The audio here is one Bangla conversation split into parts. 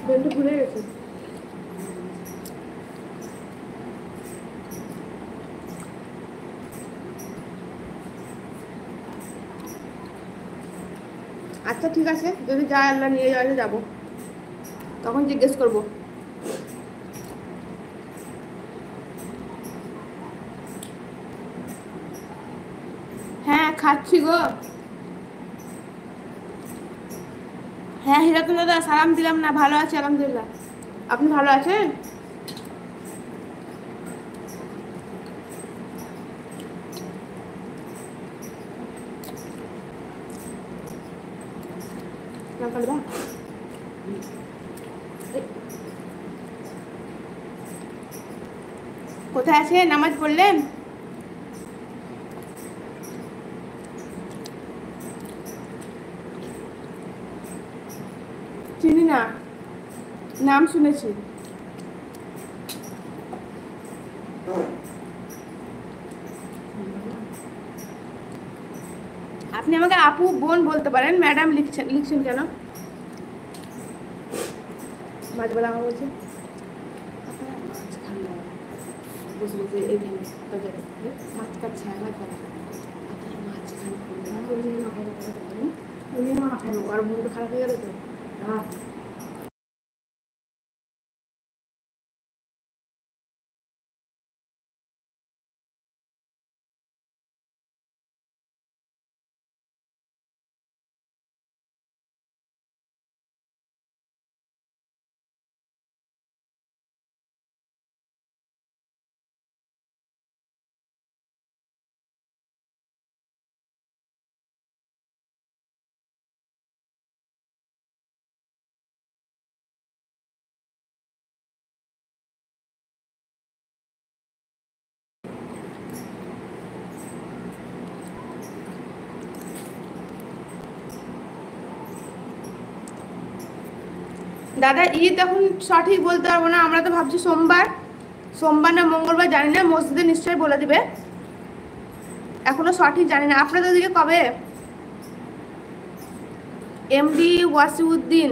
বেলটা ভুলে গেছে। আচ্ছা ঠিক আছে, যদি যায় আল্লাহ নিয়ে যাওয়া যাবো, তখন জিজ্ঞেস করবো। হ্যাঁ খাচ্ছি গো। হ্যাঁ হিরাতুল দাদা, সালাম দিলাম না, ভালো আছি আলহামদুলিল্লাহ। আপনি ভালো আছেন? কোথায় আছে? নামাজ পড়লেন? চিনি না, নাম শুনেছি। আপনি আমাকে আপু বোন বলতে পারেন, ম্যাডাম লিখছেন কেন? মাছ বলে আমার বলছে বসে বসে এইখানে মাছ কাটছে, আমার বলা মাঝখানে আর মনটা খারাপ হয়ে গেল তো। দাদা ঈদ এখন সঠিক বলতে পারবো না, আমরা তো ভাবছি সোমবার, সোমবার না মঙ্গলবার জানি না, মসজিদে নিশ্চয়ই বলে দিবে, এখনো সঠিক জানি না। আপনাদের দিকে কবে? MD Wasiuddin,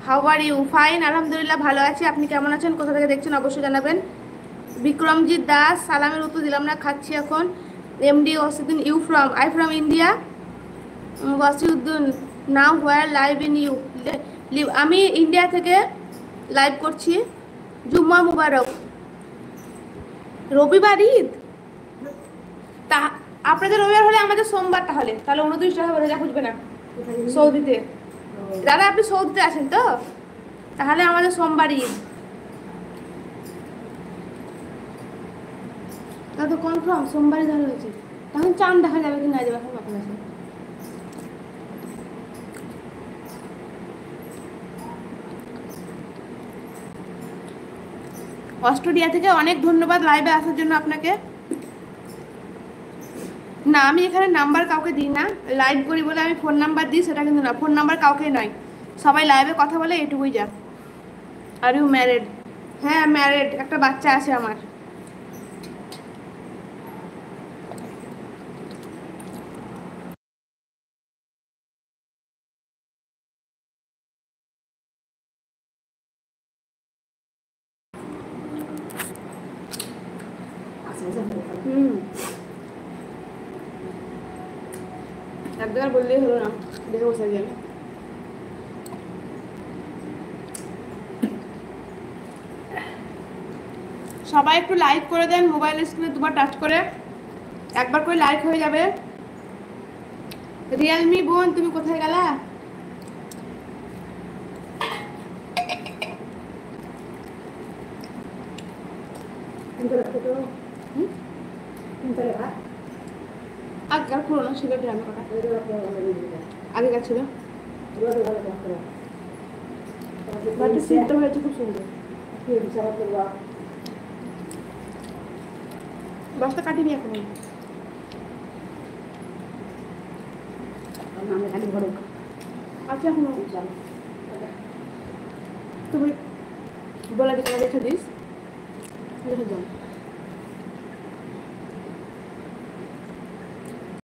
how are you? Fine আলহামদুলিল্লাহ, ভালো আছি। আপনি কেমন আছেন? কোথা থেকে দেখছেন অবশ্যই জানাবেন। বিক্রমজিৎ দাস, সালামের উত্তর দিলাম না, খাচ্ছি এখন। MD Wasiuddin, you from? I from India. Wasiuddin, now where live in you? Live, আমি ইন্ডিয়া থেকে লাইভ করছি। জুম্মা মুবারক। রবিবার ঈদ? তা আপনাদের রবিবার হলে আমাদের সোমবার, তাহলে 29 টাকা করে খুঁজবে না সৌদিতে। দাদা আপনি সৌদিতে আছেন তো? তাহলে আমাদের সোমবার ঈদ। দাদা কনফার্ম সোমবারই ধরা হয়েছে, তখন চাঁদ দেখা যাবে কি না যাবে এখন আপনার কাছে। অস্ট্রেলিয়া থেকে অনেক ধন্যবাদ লাইভে আসার জন্য আপনাকে। না আমি এখানে নাম্বার কাউকে দিই না, লাইভ করি বলে আমি ফোন নাম্বার দিই সেটা কিন্তু না, ফোন নাম্বার কাউকে নয়, সবাই লাইভে কথা বলে এটুকুই যা। Are you married? হ্যাঁ ম্যারেড, একটা বাচ্চা আছে আমার। একবার বললেই হলো না, দেখে বসে গেলে। সবাই একটু লাইক করে দেন, মোবাইল স্ক্রিনে দুবার টাচ করে, একবার করে লাইক হয়ে যাবে। রিয়েলমি বোন তুমি কোথায় গেলা? আগেকার পুরোনো ছিল গ্রামে কটা, আগেকার ছিল সিদ্ধ হয়েছে খুব সুন্দর। দশটা কাটিনি এখন, আচ্ছা এখন তুমি বলে দিতে রেখে দিস, রেখে যাও।